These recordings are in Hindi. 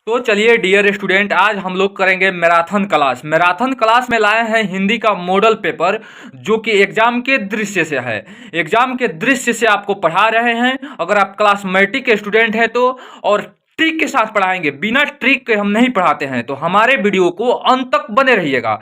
तो चलिए डियर स्टूडेंट, आज हम लोग करेंगे मैराथन क्लास। मैराथन क्लास में लाए हैं हिंदी का मॉडल पेपर, जो कि एग्जाम के दृश्य से है। एग्जाम के दृश्य से आपको पढ़ा रहे हैं। अगर आप क्लास मैट्रिक के स्टूडेंट हैं तो, और ट्रिक के साथ पढ़ाएंगे, बिना ट्रिक के हम नहीं पढ़ाते हैं। तो हमारे वीडियो को अंत तक बने रहिएगा।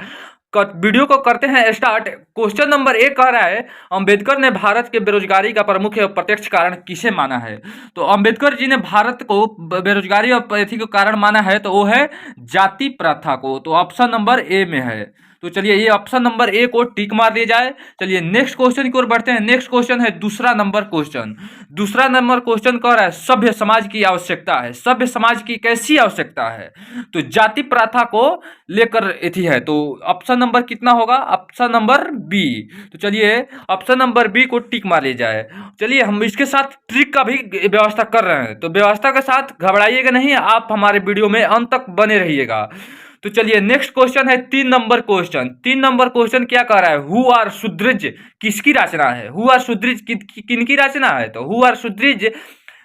वीडियो को करते हैं स्टार्ट। क्वेश्चन नंबर 1 कह रहा है, अंबेडकर ने भारत के बेरोजगारी का प्रमुख एवं प्रत्यक्ष कारण किसे माना है। तो अंबेडकर जी ने भारत को बेरोजगारी और अथी को कारण माना है, तो वो है जाति प्रथा को। तो ऑप्शन नंबर ए में है। तो चलिए ये ऑप्शन नंबर ए को टिक मार दिया जाए। चलिए नेक्स्ट क्वेश्चन की ओर बढ़ते हैं। नेक्स्ट क्वेश्चन है दूसरा नंबर क्वेश्चन। दूसरा नंबर क्वेश्चन कह रहा है, सभ्य समाज की आवश्यकता है। सभ्य समाज की कैसी आवश्यकता है? तो जाति प्रथा को लेकर एथी है। तो ऑप्शन नंबर कितना होगा? Option number B. तो चलिए ऑप्शन नंबर बी को टिक मार लिया जाए। चलिए हम इसके साथ ट्रिक का भी व्यवस्था कर रहे हैं, तो व्यवस्था के साथ घबराइएगा नहीं, आप हमारे वीडियो में अंत तक बने रहिएगा। तो चलिए नेक्स्ट क्वेश्चन है 3 नंबर क्वेश्चन। 3 नंबर क्वेश्चन क्या कह रहा है, हु आर सुद्रिज किसकी रचना है? हु आर सुद्रिज किनकी रचना है? तो हु आर सुद्रिज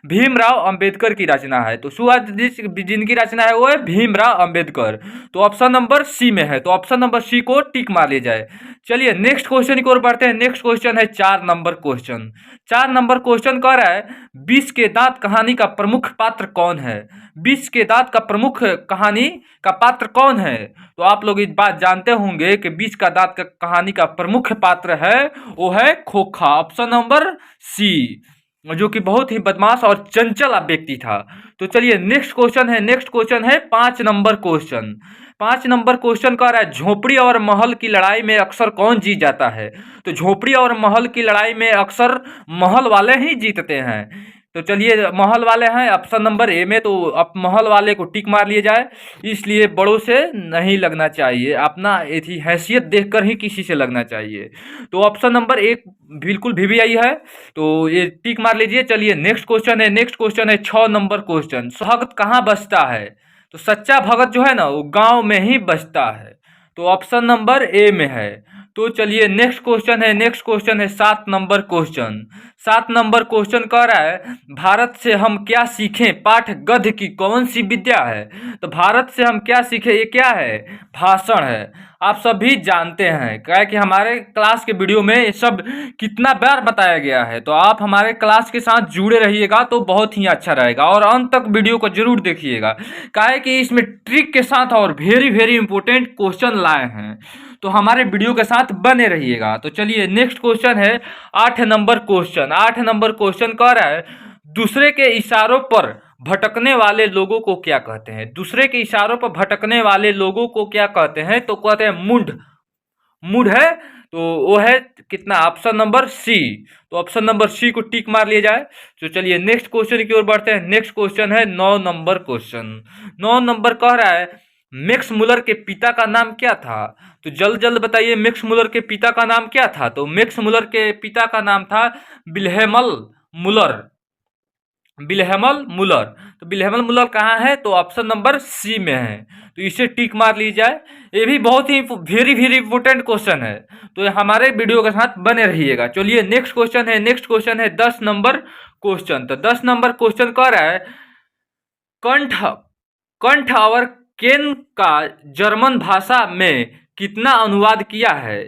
भीमराव अंबेडकर की रचना है। तो सुद्रिज जिनकी रचना है वो है भीमराव अंबेडकर। तो ऑप्शन नंबर सी में है। तो ऑप्शन नंबर सी को टिक मार लिया जाए। चलिए नेक्स्ट क्वेश्चन की ओर बढ़ते हैं। नेक्स्ट क्वेश्चन है 4 नंबर क्वेश्चन। 4 नंबर क्वेश्चन कह रहा है, बीस के दांत कहानी का प्रमुख पात्र कौन है? बीस के दांत का प्रमुख कहानी का पात्र कौन है? तो आप लोग इस बात जानते होंगे कि बीस का दांत का कहानी का प्रमुख पात्र है, वो है खोखा। ऑप्शन नंबर सी, जो कि बहुत ही बदमाश और चंचल व्यक्ति था। तो चलिए नेक्स्ट क्वेश्चन है। नेक्स्ट क्वेश्चन है 5 नंबर क्वेश्चन। 5 नंबर क्वेश्चन कह रहा है, झोपड़ी और महल की लड़ाई में अक्सर कौन जीत जाता है? तो झोपड़ी और महल की लड़ाई में अक्सर महल वाले ही जीतते हैं। तो चलिए महल वाले हैं ऑप्शन नंबर ए में। तो अब महल वाले को टिक मार लिया जाए। इसलिए बड़ों से नहीं लगना चाहिए, अपना ऐसी हैसियत देखकर ही किसी से लगना चाहिए। तो ऑप्शन नंबर एक बिल्कुल वीवीआई है। तो ये टिक मार लीजिए। चलिए नेक्स्ट क्वेश्चन है। नेक्स्ट क्वेश्चन है 6 नंबर क्वेश्चन। भगत कहाँ बसता है? तो सच्चा भगत जो है ना, वो गांव में ही बसता है। तो ऑप्शन नंबर ए में है। तो चलिए नेक्स्ट क्वेश्चन है। नेक्स्ट क्वेश्चन है 7 नंबर क्वेश्चन। 7 नंबर क्वेश्चन कह रहा है, भारत से हम क्या सीखें? पाठ गद्य की कौन सी विद्या है? तो भारत से हम क्या सीखें, ये क्या है? भाषण है। आप सभी जानते हैं, क्या कि हमारे क्लास के वीडियो में ये सब कितना बार बताया गया है। तो आप हमारे क्लास के साथ जुड़े रहिएगा तो बहुत ही अच्छा रहेगा, और अंत तक वीडियो को जरूर देखिएगा, क्या है कि इसमें ट्रिक के साथ और वेरी वेरी इंपॉर्टेंट क्वेश्चन लाए हैं। तो हमारे वीडियो के साथ बने रहिएगा। तो चलिए नेक्स्ट क्वेश्चन है 8 नंबर क्वेश्चन। 8 नंबर क्वेश्चन कह रहा है, दूसरे के इशारों पर भटकने वाले लोगों को क्या कहते हैं? दूसरे के इशारों पर भटकने वाले लोगों को क्या कहते हैं? तो कहते हैं मूढ़। मूढ़ है। तो वो है कितना? Option number C. तो ऑप्शन नंबर सी को टिक मार लिया जाए। तो चलिए नेक्स्ट क्वेश्चन की ओर बढ़ते हैं। नेक्स्ट क्वेश्चन है 9 नंबर क्वेश्चन। 9 नंबर कह रहा है, मैक्स मुलर के पिता का नाम क्या था? तो जल्द जल्द बताइए, मैक्स मुलर के पिता का नाम क्या था? तो मैक्स मुलर के पिता का नाम था विल्हेमल मुलर। विल्हेमल मुलर। तो विल्हेमल मुलर कहाँ है? तो ऑप्शन नंबर सी में है। तो इसे टिक मार ली जाए। ये भी बहुत ही वेरी वेरी इंपॉर्टेंट क्वेश्चन है, तो हमारे वीडियो के साथ बने रहिएगा। चलिए नेक्स्ट क्वेश्चन है। नेक्स्ट क्वेश्चन है 10 नंबर क्वेश्चन। तो 10 नंबर क्वेश्चन कह रहा है, कंठ कंठ और केन का जर्मन भाषा में कितना अनुवाद किया है?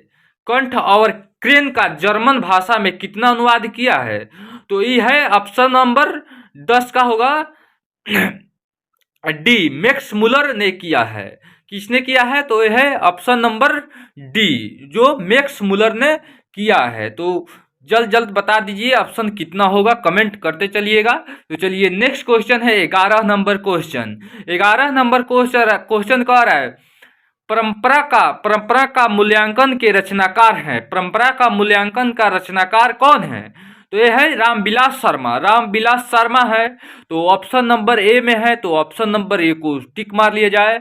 कंठ और क्रेन का जर्मन भाषा में कितना अनुवाद किया है? तो ये है ऑप्शन नंबर 10 का होगा डी, मैक्स मुलर ने किया है। किसने किया है? तो यह है ऑप्शन नंबर डी, जो मैक्स मुलर ने किया है। तो जल्द जल्द बता दीजिए ऑप्शन कितना होगा, कमेंट करते चलिएगा। तो चलिए नेक्स्ट क्वेश्चन है 11 नंबर क्वेश्चन। 11 नंबर क्वेश्चन कह रहा है, परंपरा का मूल्यांकन के रचनाकार हैं। परंपरा का मूल्यांकन का रचनाकार कौन है? तो ये है रामविलास शर्मा। रामविलास शर्मा है। तो ऑप्शन नंबर ए में है। तो ऑप्शन नंबर ए को टिक मार लिया जाए,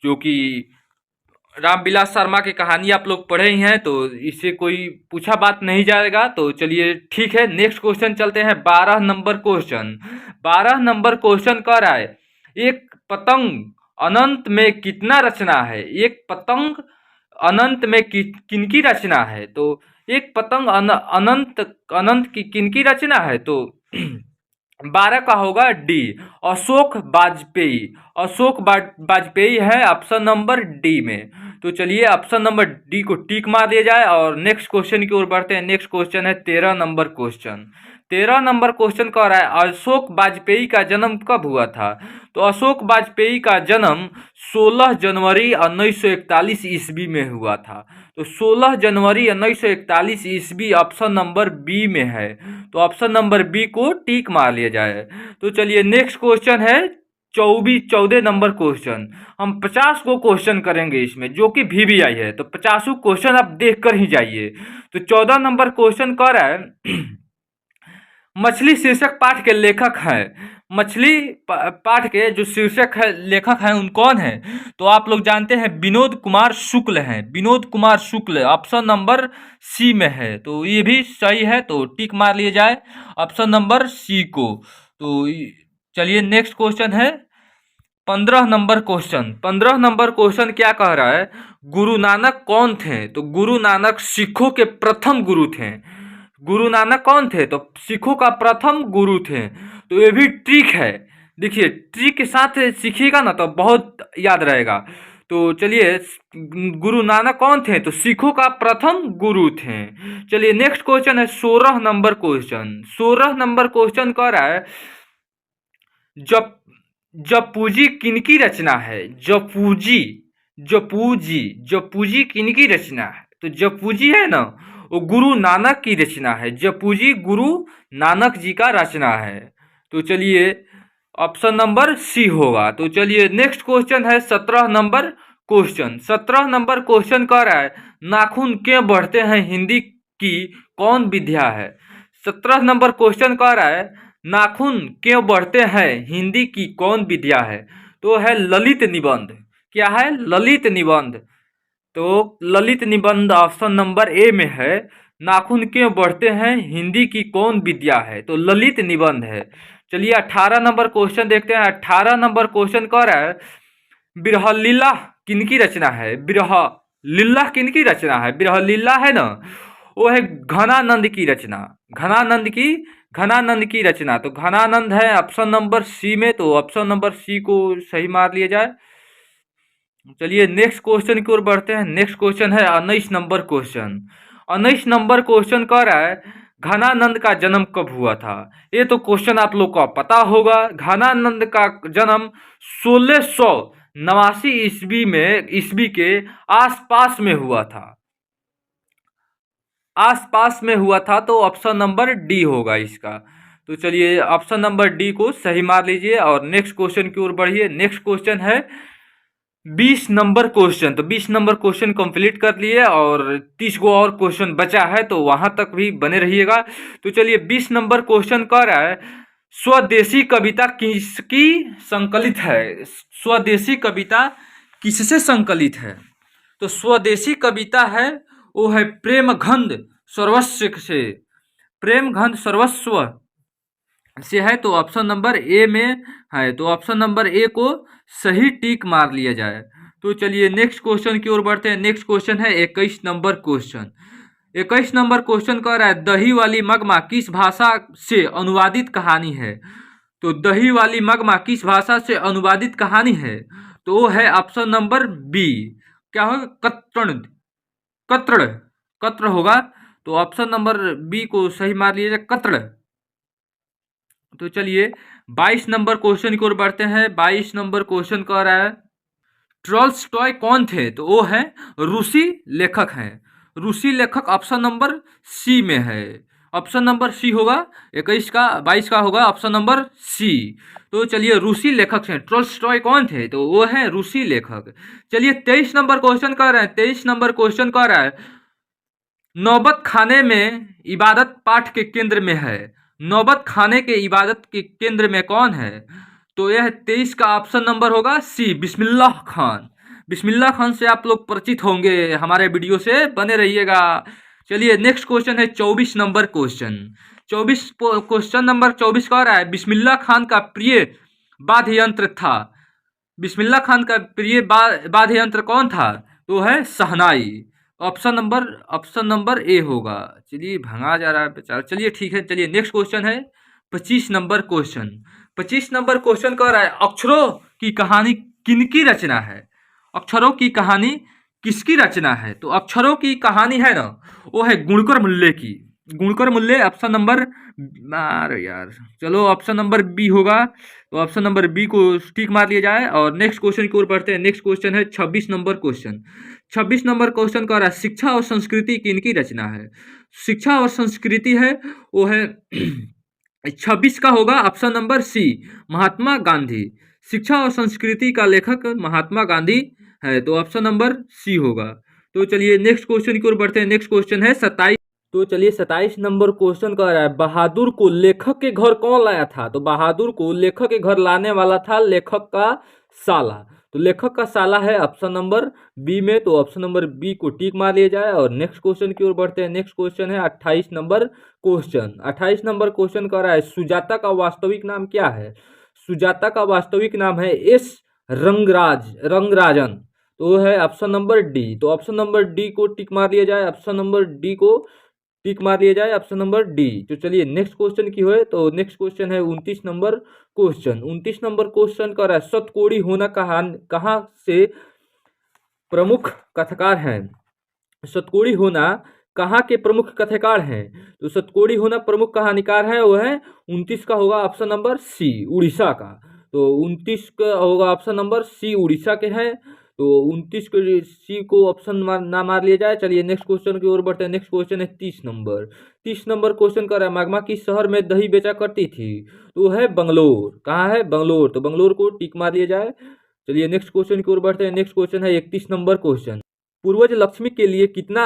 जो कि रामविलास शर्मा की कहानी आप लोग पढ़े ही हैं, तो इससे कोई पूछा बात नहीं जाएगा। तो चलिए ठीक है, नेक्स्ट क्वेश्चन चलते हैं 12 नंबर क्वेश्चन। 12 नंबर क्वेश्चन कह रहा है, एक पतंग अनंत में कितना रचना है? एक पतंग अनंत में किनकी रचना है? तो एक पतंग अनंत अनंत की किनकी रचना है? तो 12 का होगा डी, अशोक वाजपेयी। वाजपेयी है ऑप्शन नंबर डी में। तो चलिए ऑप्शन नंबर डी को टिक मार दिया जाए और नेक्स्ट क्वेश्चन की ओर बढ़ते हैं। नेक्स्ट क्वेश्चन है 13 नंबर क्वेश्चन। 13 नंबर क्वेश्चन कह रहा है अशोक वाजपेयी का जन्म कब हुआ था। तो अशोक वाजपेयी का जन्म 16 जनवरी 1941 ईस्वी में हुआ था। तो 16 जनवरी 1941 ईस्वी ऑप्शन नंबर बी में है। तो ऑप्शन नंबर बी को टिक मार लिया जाए। तो चलिए नेक्स्ट क्वेश्चन है 14 नंबर क्वेश्चन। हम 50 को क्वेश्चन करेंगे इसमें, जो कि VVI है। तो 50 क्वेश्चन आप देख कर ही जाइए। तो 14 नंबर क्वेश्चन कह रहा है मछली शीर्षक पाठ के लेखक हैं। मछली पाठ के जो शीर्षक है लेखक हैं उन कौन हैं। तो आप लोग जानते हैं विनोद कुमार शुक्ल हैं। विनोद कुमार शुक्ल ऑप्शन नंबर सी में है। तो ये भी सही है, तो टिक मार लिए जाए ऑप्शन नंबर सी को। तो चलिए नेक्स्ट क्वेश्चन है 15 नंबर क्वेश्चन। 15 नंबर क्वेश्चन क्या कह रहा है, गुरु नानक कौन थे। तो गुरु नानक सिखों के प्रथम गुरु थे। गुरु नानक कौन थे, तो सिखों का प्रथम गुरु थे। तो ये भी ट्रिक है, देखिए ट्रिक के साथ सीखिएगा ना तो बहुत याद रहेगा। तो चलिए गुरु नानक कौन थे, तो सिखों का प्रथम गुरु थे। चलिए नेक्स्ट क्वेश्चन है 16 नंबर क्वेश्चन। 16 नंबर क्वेश्चन कह रहा है जब जपूजी किनकी रचना है। जपूजी जपूजी जपूजी किनकी रचना है। तो जपूजी है ना, वो गुरु नानक की रचना है। जपूजी गुरु नानक जी का रचना है। तो चलिए ऑप्शन नंबर सी होगा। तो चलिए नेक्स्ट क्वेश्चन है 17 नंबर क्वेश्चन। 17 नंबर क्वेश्चन कह रहा है नाखून क्यों बढ़ते हैं हिंदी की कौन विद्या है। 17 नंबर क्वेश्चन कह रहा है नाखून क्यों बढ़ते हैं हिंदी की कौन विद्या है। तो है ललित निबंध। क्या है, ललित निबंध। तो ललित निबंध ऑप्शन नंबर ए में है। नाखून क्यों बढ़ते हैं हिंदी की कौन विद्या है, तो ललित निबंध है। चलिए 18 नंबर क्वेश्चन देखते हैं। 18 नंबर क्वेश्चन कह रहा है बिरहलीला किनकी रचना है। बिरहलीला किनकी रचना है। बिरहलीला है ना, वो है घनानंद की रचना। घनानंद की रचना। तो घनानंद है ऑप्शन नंबर सी में। तो ऑप्शन नंबर सी को सही मार लिया जाए। चलिए नेक्स्ट क्वेश्चन की ओर बढ़ते हैं। नेक्स्ट क्वेश्चन है 19 नंबर क्वेश्चन। 19 नंबर क्वेश्चन कह रहा है घनानंद का जन्म कब हुआ था। ये तो क्वेश्चन आप लोग को पता होगा। घनानंद का जन्म 1689 ईस्वी के आसपास में हुआ था। आसपास में हुआ था, तो ऑप्शन नंबर डी होगा इसका। तो चलिए ऑप्शन नंबर डी को सही मार लीजिए और नेक्स्ट क्वेश्चन की ओर बढ़िए। नेक्स्ट क्वेश्चन है 20 नंबर क्वेश्चन। तो 20 नंबर क्वेश्चन कंप्लीट कर लिए और 30 गो और क्वेश्चन बचा है, तो वहां तक भी बने रहिएगा। तो चलिए 20 नंबर क्वेश्चन कह रहा है स्वदेशी कविता किसकी संकलित है। स्वदेशी कविता किससे संकलित है। तो स्वदेशी कविता है वो है प्रेमघंद सर्वस्व से। प्रेमघंद सर्वस्व से है, तो ऑप्शन नंबर ए में है। तो ऑप्शन नंबर ए को सही टिक मार लिया जाए। तो चलिए नेक्स्ट क्वेश्चन की ओर बढ़ते हैं। नेक्स्ट क्वेश्चन है 21 नंबर क्वेश्चन। 21 नंबर क्वेश्चन कह रहा है दही वाली मगमा किस भाषा से अनुवादित कहानी है। तो दही वाली मगमा किस भाषा से अनुवादित कहानी है, तो वो है ऑप्शन नंबर बी। क्या होगा, कत्रण कत्र कत्र होगा। तो ऑप्शन नंबर बी को सही मार लिया जाए, कत्र। तो चलिए 22 नंबर क्वेश्चन की ओर बढ़ते हैं। 22 नंबर क्वेश्चन कह रहा है टॉलस्टॉय कौन थे। तो वो है रूसी लेखक हैं। रूसी लेखक ऑप्शन नंबर सी में है। ऑप्शन नंबर सी होगा। 21 का 22 का होगा ऑप्शन नंबर सी। तो चलिए रूसी लेखक हैं। टॉलस्टॉय कौन थे, तो वो है रूसी लेखक। चलिए 23 नंबर क्वेश्चन कर रहे हैं। 23 नंबर क्वेश्चन कर रहा है नौबत खाने में इबादत पाठ के केंद्र में है। नौबत खाने के इबादत के केंद्र में कौन है, तो यह 23 का ऑप्शन नंबर होगा सी, बिस्मिल्लाह खान। बिस्मिल्लाह खान से आप लोग परिचित होंगे, हमारे वीडियो से बने रहिएगा। चलिए नेक्स्ट क्वेश्चन है 24 नंबर क्वेश्चन। 24 क्वेश्चन नंबर 24 कह रहा है बिस्मिल्लाह खान का प्रिय वाद्य यंत्र था। बिस्मिल्लाह खान का प्रिय वाद्य यंत्र कौन था, तो है शहनाई। ऑप्शन नंबर ए होगा। चलिए भंगा जा रहा है बेचारा। चलिए ठीक है। चलिए नेक्स्ट क्वेश्चन है 25 नंबर क्वेश्चन। 25 नंबर क्वेश्चन कह रहा है अक्षरों की कहानी किनकी रचना है? अक्षरों की कहानी किसकी रचना है? तो अक्षरों की कहानी है ना, वो है गुणकर मुल्ले की। गुणकर मुल्ले ऑप्शन नंबर, अरे यार चलो ऑप्शन नंबर बी होगा, तो ऑप्शन नंबर बी को टिक मार लिया जाए। और नेक्स्ट क्वेश्चन की ओर बढ़ते हैं। नेक्स्ट क्वेश्चन है 26 नंबर क्वेश्चन। 26 नंबर क्वेश्चन कह रहा है शिक्षा और संस्कृति किनकी रचना है? शिक्षा और संस्कृति है वो है 26 का होगा ऑप्शन नंबर सी, महात्मा गांधी। शिक्षा और संस्कृति का लेखक महात्मा गांधी है, तो ऑप्शन नंबर सी होगा। तो चलिए नेक्स्ट क्वेश्चन की ओर बढ़ते हैं। नेक्स्ट क्वेश्चन है 27। तो चलिए 27 नंबर क्वेश्चन कह रहा है बहादुर को लेखक के घर कौन लाया था? तो बहादुर को लेखक के घर लाने वाला था लेखक का साला। तो लेखक का साला है ऑप्शन नंबर बी में, तो ऑप्शन नंबर बी को टिक मार लिया जाए। और नेक्स्ट क्वेश्चन की ओर बढ़ते हैं। नेक्स्ट क्वेश्चन है 28 नंबर क्वेश्चन। 28 नंबर क्वेश्चन कह रहा है सुजाता का वास्तविक नाम क्या है? सुजाता का वास्तविक नाम है एस रंगराजन। तो वो है ऑप्शन नंबर डी। तो ऑप्शन नंबर डी को टिक मार लिया जाए। ऑप्शन नंबर डी को टिक मार लिया जाए, ऑप्शन नंबर डी। तो चलिए नेक्स्ट क्वेश्चन की है। तो नेक्स्ट क्वेश्चन है 29 नंबर क्वेश्चन। 29 नंबर क्वेश्चन का सतकोड़ी होना कहाँ से प्रमुख कथाकार हैं? सतकोड़ी होना कहाँ के प्रमुख कथाकार हैं? तो सतकोड़ी होना प्रमुख कहानीकार है वो है 29 का होगा ऑप्शन नंबर सी, उड़ीसा का। तो 29 का होगा ऑप्शन नंबर सी, उड़ीसा के हैं। तो 29 को सी को ऑप्शन ना मार लिया जाए। चलिए नेक्स्ट क्वेश्चन की ओर बढ़ते हैं। नेक्स्ट क्वेश्चन है 30 नंबर। 30 नंबर क्वेश्चन कर रहा है मागमा किस शहर में दही बेचा करती थी? तो है बंगलोर। कहाँ है? बंगलोर। तो बंगलोर को टिक मार लिया जाए। चलिए नेक्स्ट क्वेश्चन की ओर बढ़ते हैं। नेक्स्ट क्वेश्चन है 31 नंबर क्वेश्चन। पूर्वज लक्ष्मी के लिए कितना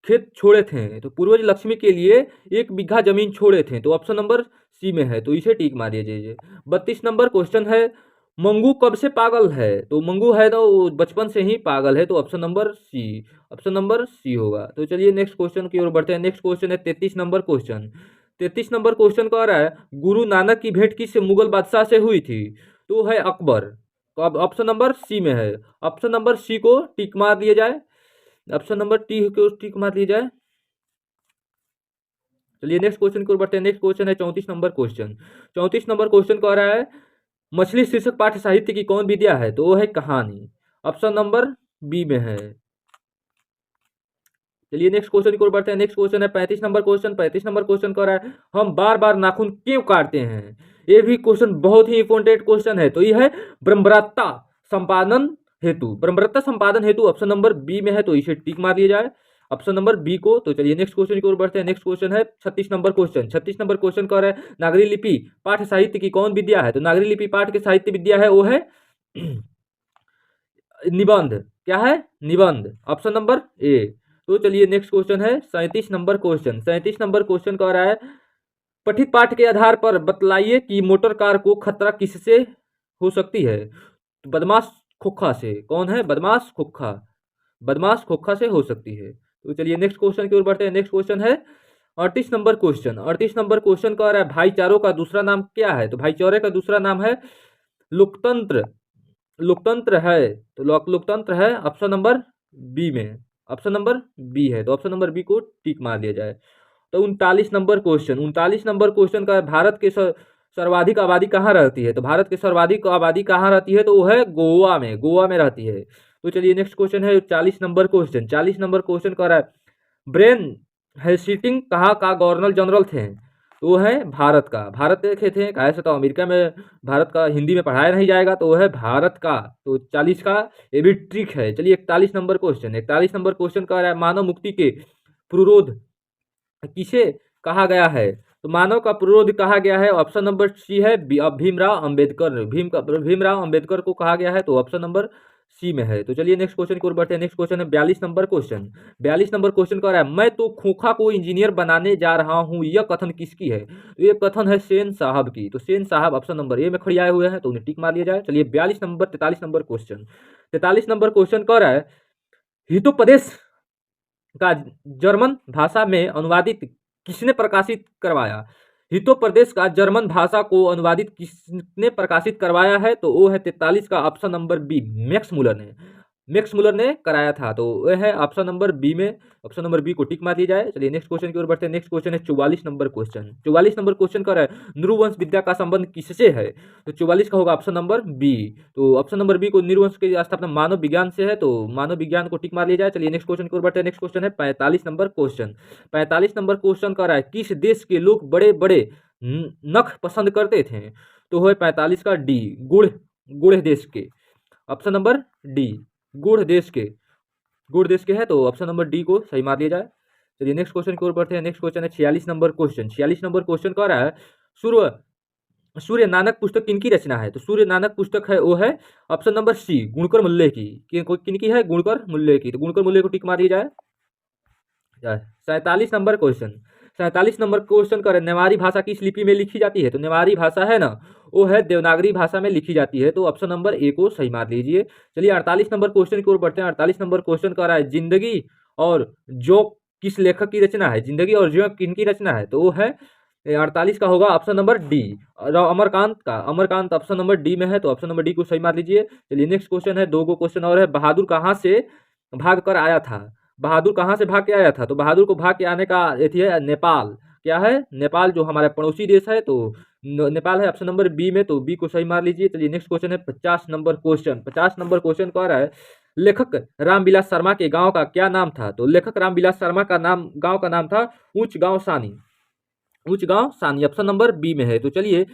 खेत छोड़े थे? तो पूर्वज लक्ष्मी के लिए 1 बीघा जमीन छोड़े थे, तो ऑप्शन नंबर सी में है, तो इसे टिक मारिए जाइए। 32 नंबर क्वेश्चन है मंगू कब से पागल है? तो मंगू है तो बचपन से ही पागल है, तो option number C, option number C होगा। तो चलिए नेक्स्ट क्वेश्चन की ओर बढ़ते हैं। नेक्स्ट क्वेश्चन है 33 नंबर क्वेश्चन। 33 नंबर क्वेश्चन कह रहा है गुरु नानक की भेंट किससे मुगल बादशाह से हुई थी? तो है अकबर। तो अब ऑप्शन नंबर सी में है, ऑप्शन नंबर सी को टिक मार दिया जाए। ऑप्शन नंबर टी को टिक मार दिया जाए। चलिए नेक्स्ट क्वेश्चन की ओर बढ़ते हैं। नेक्स्ट क्वेश्चन है 34 नंबर क्वेश्चन। 34 नंबर क्वेश्चन कह रहा है मछली शीर्षक पाठ्य साहित्य की कौन विद्या है? तो वो है कहानी। ऑप्शन नंबर बी में है। चलिए नेक्स्ट क्वेश्चन की ओर बढ़ते हैं। नेक्स्ट क्वेश्चन है 35 नंबर क्वेश्चन। 35 नंबर क्वेश्चन कह रहा है हम बार बार नाखून क्यों काटते हैं? ये भी क्वेश्चन बहुत ही इंपॉर्टेंट क्वेश्चन है। तो ये है ब्रह्मरत्ता संपादन हेतु। ब्रह्मरत्ता संपादन हेतु ऑप्शन नंबर बी में है, तो इसे टिक मार दिया जाए ऑप्शन नंबर बी को। तो चलिए नेक्स्ट क्वेश्चन की ओर बढ़ते हैं। नेक्स्ट क्वेश्चन है 36 नंबर क्वेश्चन। 36 नंबर क्वेश्चन कह रहा है नागरी लिपि पाठ्य साहित्य की कौन विद्या है? तो नागरी लिपि पाठ के साहित्य विद्या है वो है निबंध। क्या है? निबंध, ऑप्शन नंबर ए। तो चलिए नेक्स्ट क्वेश्चन है 37 नंबर क्वेश्चन। 37 नंबर क्वेश्चन कह रहा है पठित पाठ के आधार पर बतलाइए कि मोटर कार को खतरा किससे हो सकती है? तो बदमाश खोखा से। कौन है? बदमाश खोखा। बदमाश खोखा से हो सकती है। तो चलिए नेक्स्ट क्वेश्चन की ओर बढ़ते हैं। नेक्स्ट क्वेश्चन है 38 नंबर क्वेश्चन। 38 नंबर क्वेश्चन कह रहा है भाईचारों का दूसरा नाम क्या है? तो भाईचारे का दूसरा नाम है लोकतंत्र। लोकतंत्र है, तो लोकतंत्र है ऑप्शन नंबर बी में, ऑप्शन नंबर बी है, तो ऑप्शन नंबर बी को टिक मार दिया जाए। तो 39 नंबर क्वेश्चन। 39 नंबर क्वेश्चन का भारत के सर्वाधिक आबादी कहाँ रहती है? तो भारत के सर्वाधिक आबादी कहाँ रहती है? तो वो है गोवा में, गोवा में रहती है। तो चलिए नेक्स्ट क्वेश्चन है 40 नंबर क्वेश्चन। 40 नंबर क्वेश्चन कह रहा है ब्रेन हेस्टिंग कहाँ का गवर्नर जनरल थे? तो वो है भारत का। भारत देखे थे कैसे, तो अमेरिका में भारत का हिंदी में पढ़ाया नहीं जाएगा, तो वो है भारत का। तो 40 का ये भी ट्रिक है। चलिए 41 नंबर क्वेश्चन। 41 नंबर क्वेश्चन कह रहा है मानव मुक्ति के पुरोध किसे कहा गया है? तो मानव का पुरोध कहा गया है, ऑप्शन नंबर सी है भीमराव अंबेडकर। भीमराव अंबेडकर को कहा गया है, तो ऑप्शन नंबर सी में है। तो चलिए नेक्स्ट क्वेश्चन की ओर बढ़ते हैं। नेक्स्ट क्वेश्चन है 42 नंबर क्वेश्चन। 42 नंबर क्वेश्चन कह रहा है मैं तो खोखा को इंजीनियर बनाने जा रहा हूं, यह कथन किसकी है? तो ये कथन है सेन साहब की। तो सेन साहब ऑप्शन नंबर ए में खड़े आए हुए हैं, तो उन्हें टिक मार लिया जाए। चलिए 42 number 43 number question. 43 number question कह रहा है हितोपदेश का जर्मन भाषा में अनुवादित किसने प्रकाशित करवाया? हितोपदेश का जर्मन भाषा को अनुवादित किसने प्रकाशित करवाया है? तो वो है 43 का option number B, Max Muller ने। मैक्स मुलर ने कराया था। तो वह है ऑप्शन नंबर बी में, ऑप्शन नंबर बी को टिक मार दिया जाए। चलिए नेक्स्ट क्वेश्चन की ओर बढ़ते हैं। नेक्स्ट क्वेश्चन है 44 नंबर क्वेश्चन। 44 नंबर क्वेश्चन कर रहा है नृवंश विद्या का संबंध किससे है? तो 44 का होगा ऑप्शन नंबर बी। तो ऑप्शन नंबर बी को नृवंश की स्थापना मानव विज्ञान से है, तो मानव विज्ञान को टिक मार लिया जाए। चलिए नेक्स्ट क्वेश्चन की ओर बढ़ते हैं। नेक्स्ट क्वेश्चन है 45 नंबर क्वेश्चन। 45 नंबर क्वेश्चन कर रहा है किस देश के लोग बड़े बड़े नख पसंद करते थे? तो है 45 का डी, गुड़, गुड़ देश के। ऑप्शन नंबर डी, गुड़ देश के, गुड़ देश के है, तो ऑप्शन नंबर डी को सही मार दिया जाए। चलिए नेक्स्ट क्वेश्चन की ओर बढ़ते हैं। नेक्स्ट क्वेश्चन है 46 नंबर क्वेश्चन। 46 नंबर क्वेश्चन कह रहा है सूर्य सूर्य नानक पुस्तक किनकी रचना है? तो सूर्य नानक पुस्तक है वो है ऑप्शन नंबर सी, गुणकर मूल्य की। किनकी है? गुणकर मूल्य की। तो गुणकर मूल्य को टिक मार दिया जाए। 47 नंबर क्वेश्चन। 47 नंबर क्वेश्चन कर नेवारी भाषा किस लिपि में लिखी जाती है? तो नेवारी भाषा है ना, वो है देवनागरी भाषा में लिखी जाती है, तो ऑप्शन नंबर ए को सही मार लीजिए। चलिए 48 नंबर क्वेश्चन की ओर बढ़ते हैं। 48 नंबर क्वेश्चन कर रहा है जिंदगी और जोक किस लेखक की रचना है? जिंदगी और जोक किनकी रचना है? तो वो है 48 का होगा ऑप्शन नंबर डी, अमरकांत का। अमरकांत ऑप्शन नंबर डी में है, तो ऑप्शन नंबर डी को सही मार लीजिए। चलिए नेक्स्ट क्वेश्चन है, दो गो क्वेश्चन और है। बहादुर कहाँ से भाग कर आया था? बहादुर कहाँ से भाग के आया था? तो बहादुर को भाग के आने का एथी है नेपाल। क्या है? नेपाल, जो हमारा पड़ोसी देश है, तो नेपाल है ऑप्शन नंबर बी में, तो बी को सही मार लीजिए। चलिए नेक्स्ट क्वेश्चन है 50 नंबर क्वेश्चन। 50 नंबर क्वेश्चन कह रहा है लेखक रामविलास शर्मा के गांव का क्या नाम था? तो लेखक रामविलास शर्मा का नाम, गांव का नाम था ऊंच गांव सानी। ऊंच गांव सानी ऑप्शन नंबर बी में है। तो चलिए